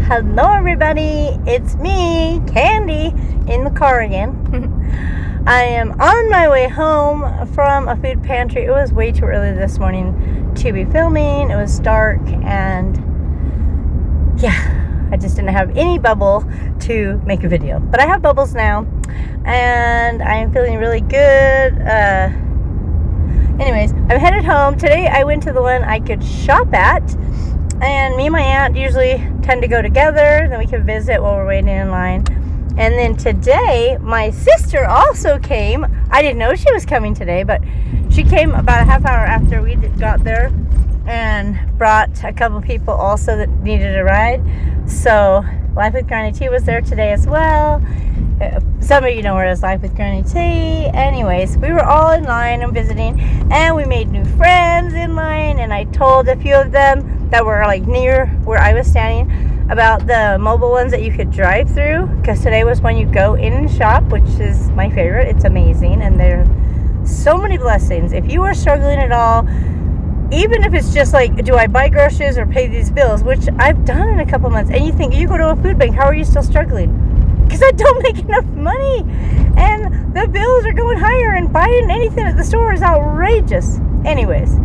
Hello everybody, it's me, Candy, in the car again. I am on my way home from a food pantry. It was way too early this morning to be filming. It was dark and yeah, I just didn't have any bubble to make a video. But I have bubbles now and I am feeling really good. Anyways, I'm headed home. Today I went to the one I could shop at. And me and my aunt usually tend to go together. Then we can visit while we're waiting in line. And then today, my sister also came. I didn't know she was coming today, but she came about a half hour after we got there and brought a couple people also that needed a ride. So Life with Granny T was there today as well. Some of you know her as Life with Granny T. Anyways, we were all in line and visiting, and we made new friends in line. And I told a few of them that were like near where I was standing about the mobile ones that you could drive through, because today was when you go in and shop, which is my favorite. It's amazing, and there are so many blessings. If you are struggling at all, even if it's just like, do I buy groceries or pay these bills, which I've done in a couple months, and you think, you go to a food bank, how are you still struggling? Because I don't make enough money and the bills are going higher, and buying anything at the store is outrageous. Anyways,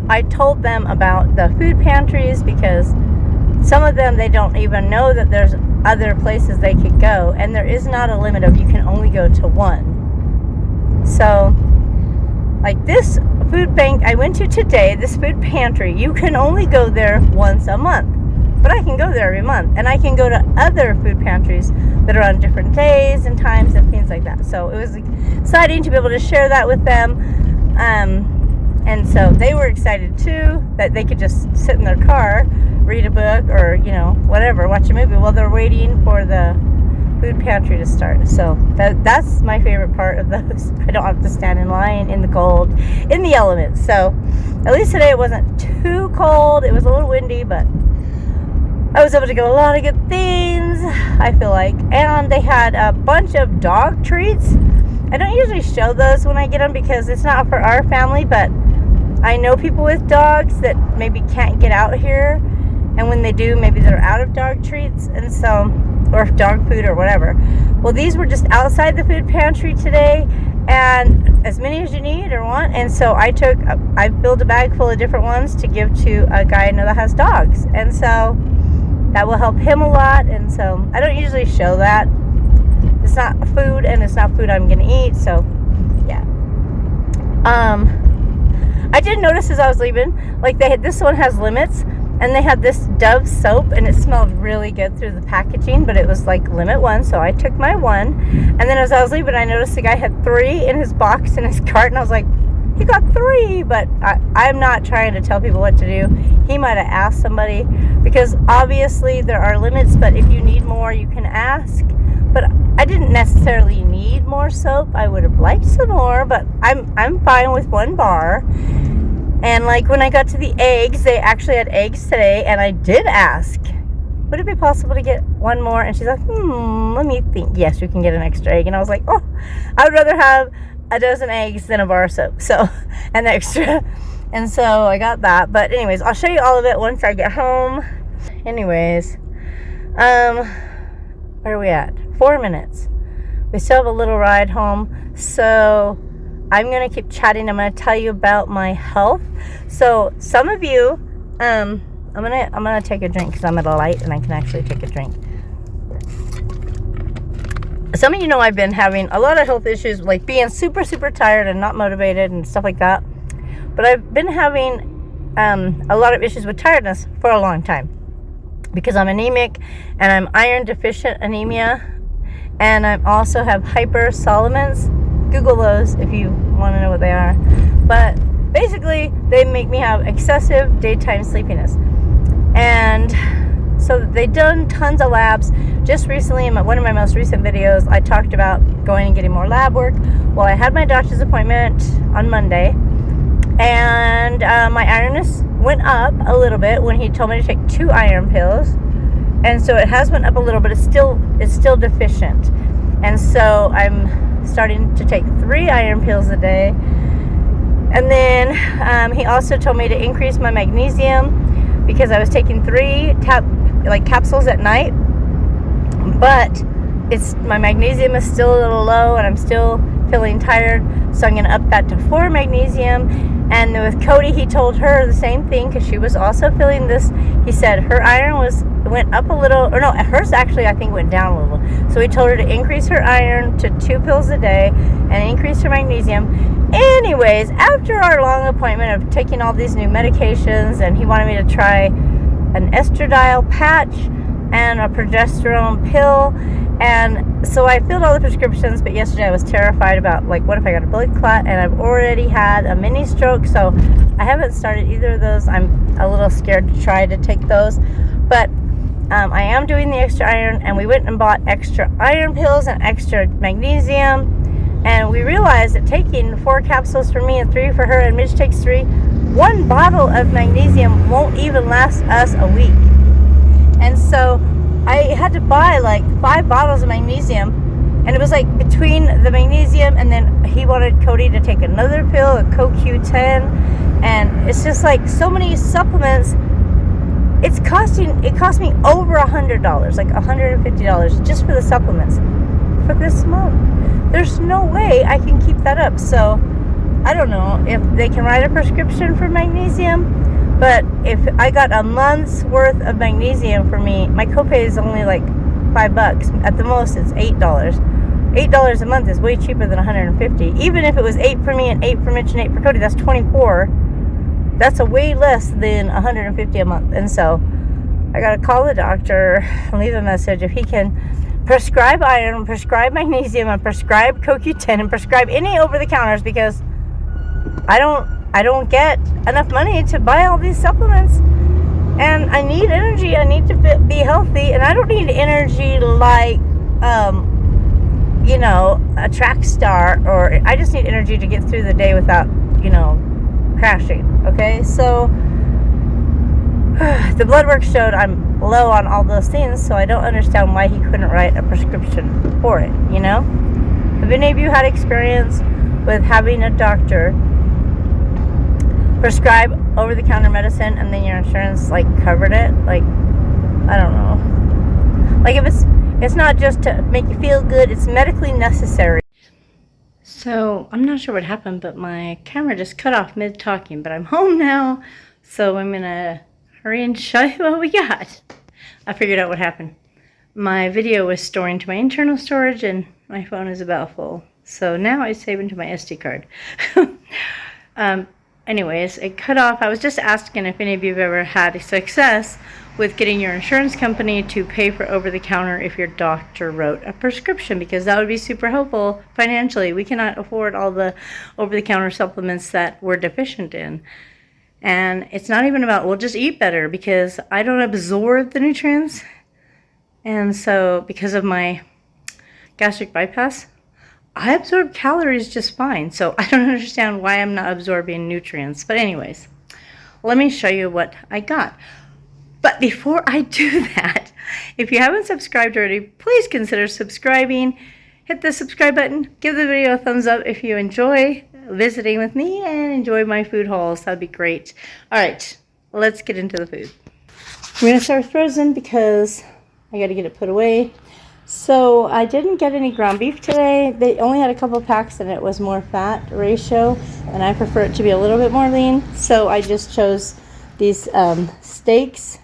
I told them about the food pantries, because some of them, they don't even know that there's other places they could go, and there is not a limit of you can only go to one. So like this food bank I went to today, this food pantry, you can only go there once a month, but I can go there every month, and I can go to other food pantries that are on different days and times and things like that. So it was exciting to be able to share that with them. And so they were excited too, that they could just sit in their car, read a book, or, you know, whatever, watch a movie while they're waiting for the food pantry to start. So that's my favorite part of those. I don't have to stand in line in the cold, in the elements. So at least today it wasn't too cold. It was a little windy, but I was able to get a lot of good things, I feel like. And they had a bunch of dog treats. I don't usually show those when I get them because it's not for our family, but I know people with dogs that maybe can't get out here, and when they do, maybe they're out of dog treats, and so, or dog food or whatever. Well, these were just outside the food pantry today, and as many as you need or want. And so I filled a bag full of different ones to give to a guy I know that has dogs, and so that will help him a lot. And so I don't usually show that. It's not food, and it's not food I'm gonna eat. So yeah. I did notice as I was leaving, like this one has limits, and they had this Dove soap, and it smelled really good through the packaging, but it was like limit one, so I took my one. And then as I was leaving, I noticed the guy had 3 in his box in his cart, and I was like, he got 3, but I'm not trying to tell people what to do. He might have asked somebody, because obviously there are limits, but if you need more, you can ask. But I didn't necessarily need more soap. I would have liked some more, but I'm fine with 1 bar. And like when I got to the eggs, they actually had eggs today, and I did ask, would it be possible to get 1 more? And she's like, let me think. Yes, you can get an extra egg. And I was like, oh, I would rather have a dozen eggs than a bar of soap. So, an extra. And so I got that. But anyways, I'll show you all of it once I get home. Anyways, where are we at? 4 minutes. We still have a little ride home. So I'm going to keep chatting. I'm going to tell you about my health. So some of you, I'm going to take a drink because I'm at a light and I can actually take a drink. Some of you know I've been having a lot of health issues, like being super, super tired and not motivated and stuff like that. But I've been having a lot of issues with tiredness for a long time, because I'm anemic and I'm iron deficient anemia, and I also have hypersolemins. Google those if you want to know what they are. But basically, they make me have excessive daytime sleepiness. And so they've done tons of labs. Just recently, in one of my most recent videos, I talked about going and getting more lab work. Well, I had my doctor's appointment on Monday, and my ironness went up a little bit when he told me to take 2 iron pills. And so it has went up a little, but it's still deficient. And so I'm starting to take 3 iron pills a day. And then he also told me to increase my magnesium, because I was taking 3 capsules at night, but my magnesium is still a little low and I'm still feeling tired, so I'm going to up that to 4 magnesium. And with Cody, he told her the same thing because she was also feeling this. He said her iron went up a little, or no, hers actually I think went down a little. So he told her to increase her iron to 2 pills a day and increase her magnesium. Anyways, after our long appointment of taking all these new medications, and he wanted me to try an estradiol patch and a progesterone pill. And so I filled all the prescriptions, but yesterday I was terrified about, like, what if I got a blood clot? And I've already had a mini stroke, so I haven't started either of those. I'm a little scared to try to take those, but I am doing the extra iron, and we went and bought extra iron pills and extra magnesium, and we realized that taking 4 capsules for me and 3 for her, and Midge takes 3, 1 bottle of magnesium won't even last us a week. And so I had to buy like 5 bottles of magnesium, and it was like between the magnesium, and then he wanted Cody to take another pill, a CoQ10, and it's just like so many supplements. It cost me over $100, like $150 just for the supplements for this month. There's no way I can keep that up. So I don't know if they can write a prescription for magnesium. But if I got a month's worth of magnesium for me, my copay is only like $5. At the most, it's $8. $8 a month is way cheaper than $150. Even if it was 8 for me and 8 for Mitch and 8 for Cody, that's $24. That's a way less than $150 a month. And so I gotta call the doctor and leave a message if he can prescribe iron, prescribe magnesium, and prescribe CoQ10, and prescribe any over-the-counters, because I don't get enough money to buy all these supplements, and I need energy. I need to be healthy, and I don't need energy like a track star, or I just need energy to get through the day without crashing. Okay, so the blood work showed I'm low on all those things, so I don't understand why he couldn't write a prescription for it. Have any of you had experience with having a doctor prescribe over-the-counter medicine and then your insurance covered it? I don't know. If it's not just to make you feel good, it's medically necessary. So I'm not sure what happened, but my camera just cut off mid-talking, but I'm home now, so I'm gonna hurry and show you what we got. I figured out what happened. My video was storing to my internal storage, and my phone is about full, so now I save into my SD card. Anyways, it cut off. I was just asking if any of you have ever had success with getting your insurance company to pay for over-the-counter if your doctor wrote a prescription, because that would be super helpful financially. We cannot afford all the over-the-counter supplements that we're deficient in. And it's not even about, well, just eat better, because I don't absorb the nutrients. And so because of my gastric bypass, I absorb calories just fine, so I don't understand why I'm not absorbing nutrients. But anyways, let me show you what I got. But before I do that, if you haven't subscribed already, please consider subscribing. Hit the subscribe button. Give the video a thumbs up if you enjoy visiting with me and enjoy my food hauls. That'd be great. All right, let's get into the food. We're going to start with frozen because I got to get it put away. So I didn't get any ground beef today. They only had a couple packs and it was more fat ratio, and I prefer it to be a little bit more lean. So I just chose these steaks.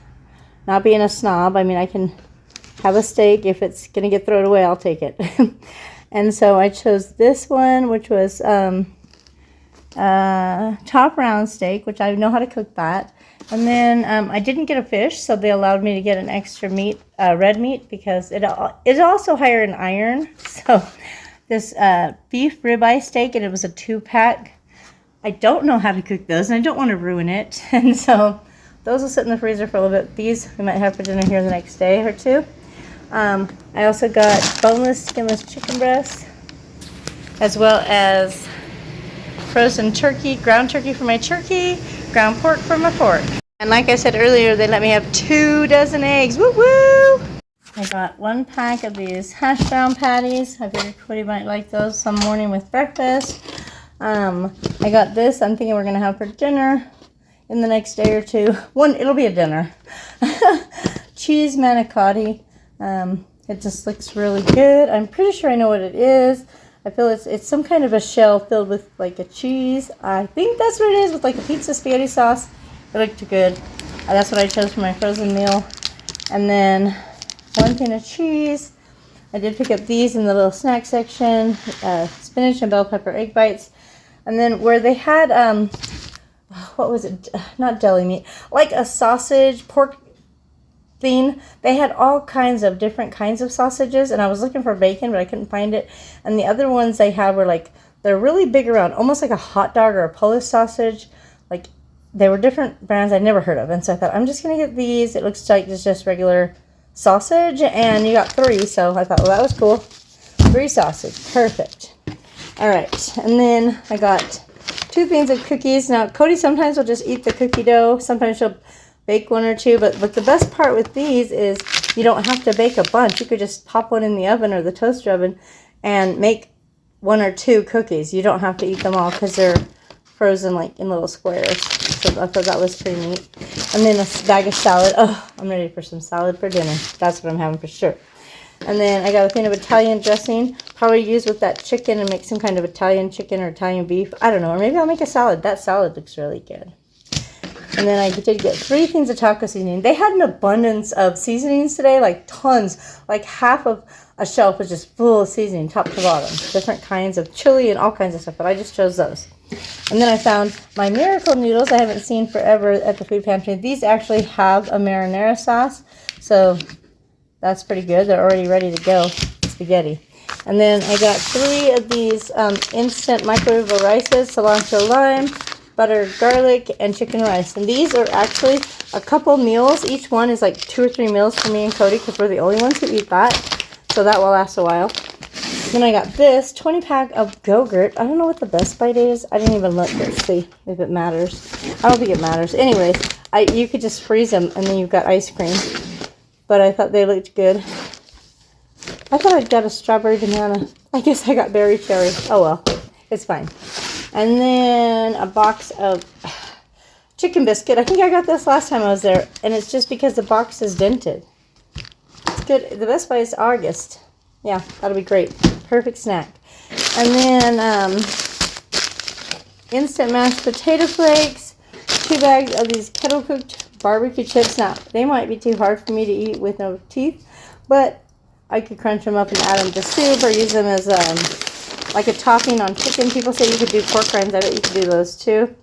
Not being a snob, I mean, I can have a steak. If it's going to get thrown away, I'll take it. And so I chose this one, which was top round steak, which I know how to cook that. And then I didn't get a fish, so they allowed me to get an extra meat, red meat, because it is also higher in iron. So this beef ribeye steak, and it was a 2-pack. I don't know how to cook those, and I don't want to ruin it. And so those will sit in the freezer for a little bit. These we might have for dinner here the next day or two. I also got boneless, skinless chicken breast, as well as frozen turkey, ground turkey for my turkey, ground pork for my pork. And like I said earlier, they let me have 2 dozen eggs. Woo woo! I got 1 pack of these hash brown patties. I figured Cody might like those some morning with breakfast. I got this. I'm thinking we're going to have for dinner. in the next day or two. It'll be a dinner. Cheese manicotti. It just looks really good. I'm pretty sure I know what it is. I feel it's some kind of a shell filled with like a cheese. I think that's what it is, with like a pizza spaghetti sauce. It looked good. That's what I chose for my frozen meal. And then 1 thing of cheese. I did pick up these in the little snack section. Spinach and bell pepper egg bites. And then where they had, what was it? Not deli meat. Like a sausage, pork thing. They had all kinds of different kinds of sausages, and I was looking for bacon, but I couldn't find it. And the other ones they had were like, they're really big around, almost like a hot dog or a Polish sausage. Like, they were different brands I'd never heard of. And so I thought, I'm just going to get these. It looks like it's just regular sausage, and you got 3. So I thought, well, that was cool. 3 sausage. Perfect. All right. And then I got 2 things of cookies. Now, Cody sometimes will just eat the cookie dough. Sometimes she'll bake 1 or 2, but the best part with these is you don't have to bake a bunch. You could just pop one in the oven or the toaster oven and make 1 or 2 cookies. You don't have to eat them all because they're frozen like in little squares. So I thought that was pretty neat. And then a bag of salad. Oh, I'm ready for some salad for dinner. That's what I'm having for sure. And then I got a thing of Italian dressing. Probably use with that chicken and make some kind of Italian chicken or Italian beef. I don't know. Or maybe I'll make a salad. That salad looks really good. And then I did get 3 things of taco seasoning. They had an abundance of seasonings today, like tons. Like half of a shelf was just full of seasoning, top to bottom. Different kinds of chili and all kinds of stuff, but I just chose those. And then I found my miracle noodles I haven't seen forever at the food pantry. These actually have a marinara sauce, so that's pretty good. They're already ready to go. Spaghetti. And then I got 3 of these instant microwavable rices, cilantro lime, butter, garlic, and chicken rice. And these are actually a couple meals. Each one is like 2 or 3 meals for me and Cody because we're the only ones who eat that. So that will last a while. Then I got this 20-pack of Go-Gurt. I don't know what the Best Bite is. I didn't even look. Let's see if it matters. I don't think it matters. Anyways, you could just freeze them and then you've got ice cream. But I thought they looked good. I thought I got a strawberry banana. I guess I got berry cherry. Oh well, it's fine. And then a box of chicken biscuit. I think I got this last time I was there, and it's just because the box is dented. It's good. The Best Buy is August. Yeah, that'll be great. Perfect snack. And then instant mashed potato flakes, 2 bags of these kettle cooked barbecue chips. Now, they might be too hard for me to eat with no teeth, but I could crunch them up and add them to soup or use them as like a topping on chicken. People say you could do pork rinds. I bet you could do those too.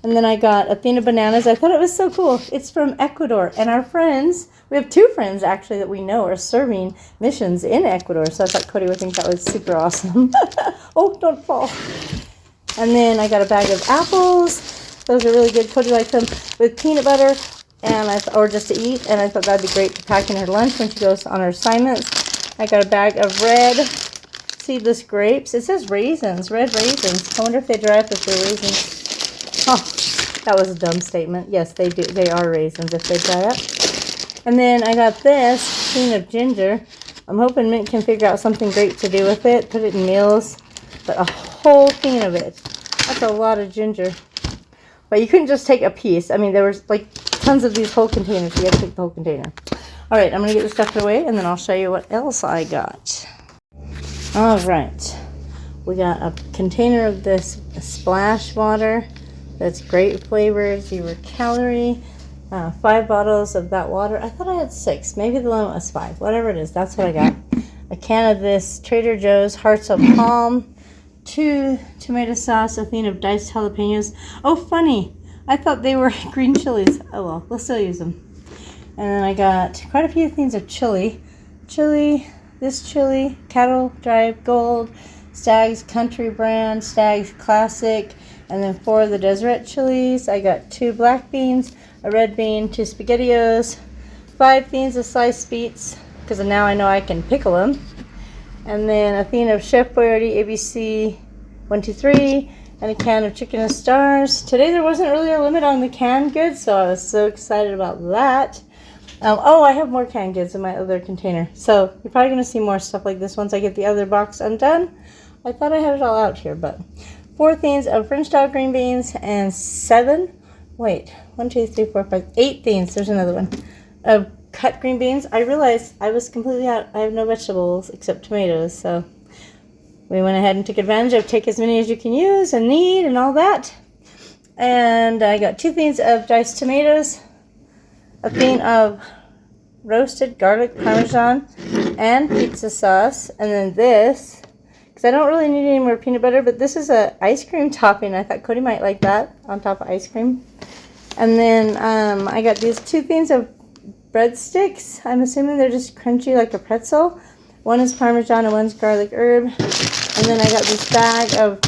And then I got a thing of bananas. I thought it was so cool. It's from Ecuador. And our friends, we have 2 friends actually that we know are serving missions in Ecuador. So I thought Cody would think that was super awesome. Oh, don't fall. And then I got a bag of apples. Those are really good. Cody likes them with peanut butter and or just to eat. And I thought that'd be great to pack in her lunch when she goes on her assignments. I got a bag of red seedless grapes. It says raisins, red raisins. I wonder if they dry up if they're raisins. Oh, that was a dumb statement. Yes, they do. They are raisins if they dry up. And then I got this tin of ginger. I'm hoping Mint can figure out something great to do with it. Put it in meals. But a whole thing of it. That's a lot of ginger. But you couldn't just take a piece. I mean, there was like tons of these whole containers. You got to take the whole container. All right, I'm going to get this stuff away, and then I'll show you what else I got. All right. We got a container of this splash water. That's great flavor, 0 calorie. 5 bottles of that water. I thought I had 6. Maybe the limit was 5. Whatever it is, that's what I got. A can of this Trader Joe's Hearts of Palm. 2 tomato sauce. A thing of diced jalapenos. Oh, funny. I thought they were green chilies. Oh well, we'll still use them. And then I got quite a few things of chili. This chili, Cattle Drive Gold, Stag's Country Brand, Stag's Classic, and then 4 of the Deseret chilies. I got 2 black beans, a red bean, 2 SpaghettiOs, 5 beans of sliced beets, because now I know I can pickle them. And then a thing of Chef Boyardee ABC 123, and a can of Chicken and Stars. Today there wasn't really a limit on the canned goods, so I was so excited about that. Oh, I have more canned goods in my other container. So you're probably going to see more stuff like this once I get the other box undone. I thought I had it all out here, but 4 things of French style green beans and 7. Wait, 1, 2, 3, 4, 5, 8 things. There's another one of cut green beans. I realized I was completely out. I have no vegetables except tomatoes, so we went ahead and took advantage of take as many as you can use and need and all that. And I got 2 things of diced tomatoes, a thing of roasted garlic parmesan and pizza sauce, and then this, because I don't really need any more peanut butter, but this is a ice cream topping. I thought Cody might like that on top of ice cream. And then I got these 2 things of breadsticks. I'm assuming they're just crunchy like a pretzel. One is parmesan and one's garlic herb. And then I got this bag of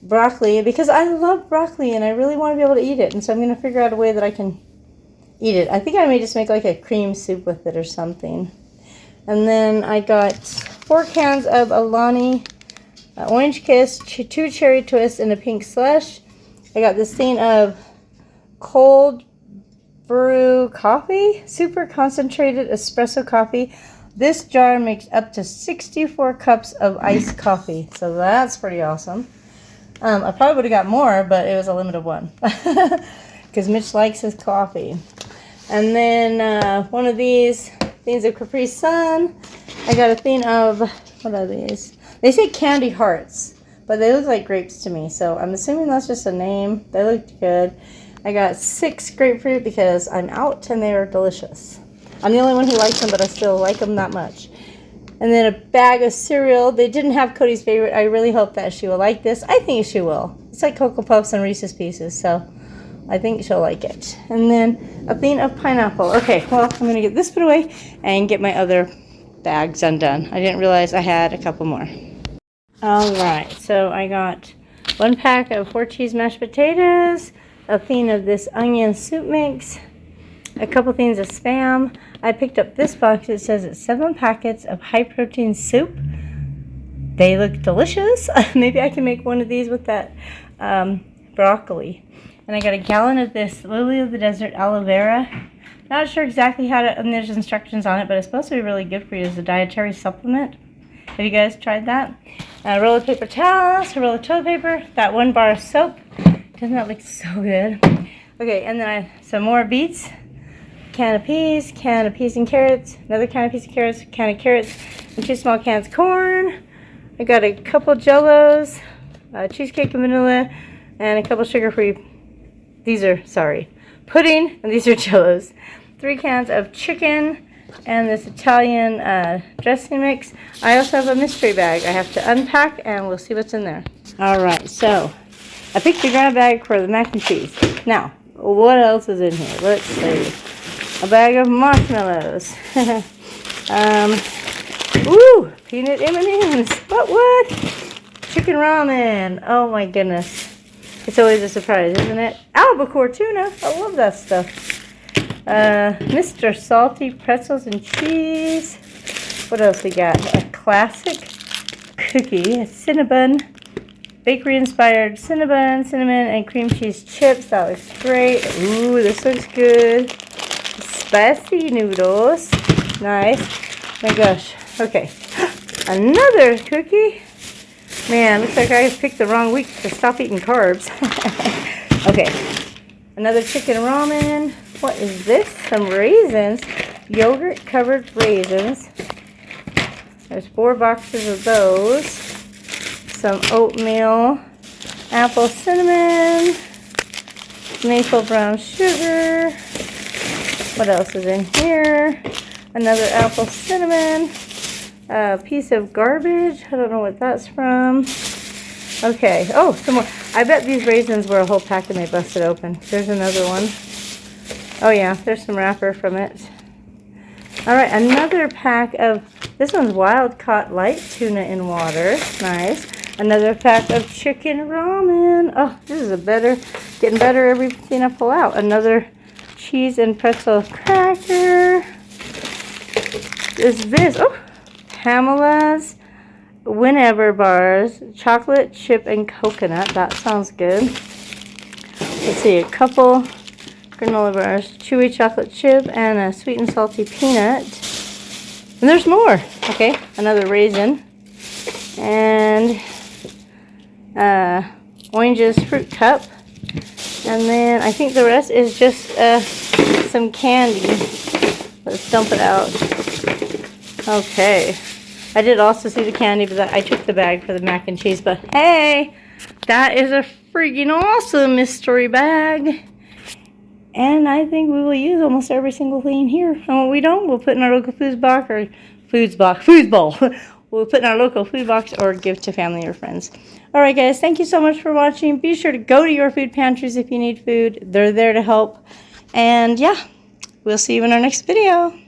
broccoli because I love broccoli and I really want to be able to eat it. And so I'm going to figure out a way that I can eat it. I think I may just make like a cream soup with it or something. And then I got 4 cans of Alani Orange Kiss, 2 cherry twists, and a pink slush. I got this thing of cold brew coffee, super concentrated espresso coffee. This jar makes up to 64 cups of iced coffee, so that's pretty awesome. I probably would have got more, but it was a limited one because Mitch likes his coffee. And then one of these things of Capri Sun. I got a thing of, what are these? They say candy hearts, but they look like grapes to me, so I'm assuming that's just a name. They looked good. I got 6 grapefruit because I'm out and they are delicious. I'm the only one who likes them, but I still like them that much. And then a bag of cereal. They didn't have Cody's favorite. I really hope that she will like this. I think she will. It's like Cocoa Puffs and Reese's Pieces, so I think she'll like it. And then a thing of pineapple. Okay, well, I'm going to get this put away and get my other bags undone. I didn't realize I had a couple more. All right, so I got 1 pack of 4 cheese mashed potatoes, a thing of this onion soup mix, a couple things of Spam. I picked up this box. It says it's 7 packets of high-protein soup. They look delicious. Maybe I can make one of these with that broccoli. And I got a gallon of this Lily of the Desert aloe vera. Not sure exactly how to, and there's instructions on it, but it's supposed to be really good for you as a dietary supplement. Have you guys tried that? A roll of paper towels, a roll of toilet paper, that 1 bar of soap. Doesn't that look so good? Okay, and then some more beets, can of peas and carrots, another can of peas and carrots, can of carrots, and 2 small cans of corn. I got a couple Jell-Os, cheesecake and vanilla, and a couple sugar-free, pudding, and these are Jell-Os. 3 cans of chicken, and this Italian dressing mix. I also have a mystery bag I have to unpack, and we'll see what's in there. All right, so I picked the grab bag for the mac and cheese. Now, what else is in here? Let's see. A bag of marshmallows. Ooh, peanut M&Ms. What? Chicken ramen. Oh my goodness. It's always a surprise, isn't it? Albacore tuna. I love that stuff. Mr. Salty pretzels and cheese. What else we got? A classic cookie, a Cinnabon, bakery-inspired cinnamon and cream cheese chips. That looks great. Ooh, this looks good. Spicy noodles. Nice. My gosh. Okay. Another cookie. Man, looks like I picked the wrong week to stop eating carbs. Okay. Another chicken ramen. What is this? Some raisins. Yogurt-covered raisins. There's 4 boxes of those. Some oatmeal. Apple cinnamon. Maple brown sugar. What else is in here? Another apple cinnamon. A piece of garbage. I don't know what that's from. Okay. Oh, some more. I bet these raisins were a whole pack and they busted open. There's another one. Oh yeah, there's some wrapper from it. All right, another pack of, this one's wild caught light tuna in water. Nice. Another pack of chicken ramen. Oh, this is getting better everything I pull out. Another cheese and pretzel cracker. Is this? Oh, Pamela's Whenever bars, chocolate chip and coconut. That sounds good. Let's see, a couple granola bars, chewy chocolate chip, and a sweet and salty peanut. And there's more. Okay, another raisin, and oranges fruit cup, And then I think the rest is just some candy. Let's dump it out. Okay. I did also see the candy, but I took the bag for the mac and cheese. But hey, that is a freaking awesome mystery bag. And I think we will use almost every single thing here. And when we don't, we'll put in our local food box or food bowl. We'll put in our local food box or give to family or friends. Alright guys, thank you so much for watching. Be sure to go to your food pantries if you need food. They're there to help. And yeah, we'll see you in our next video.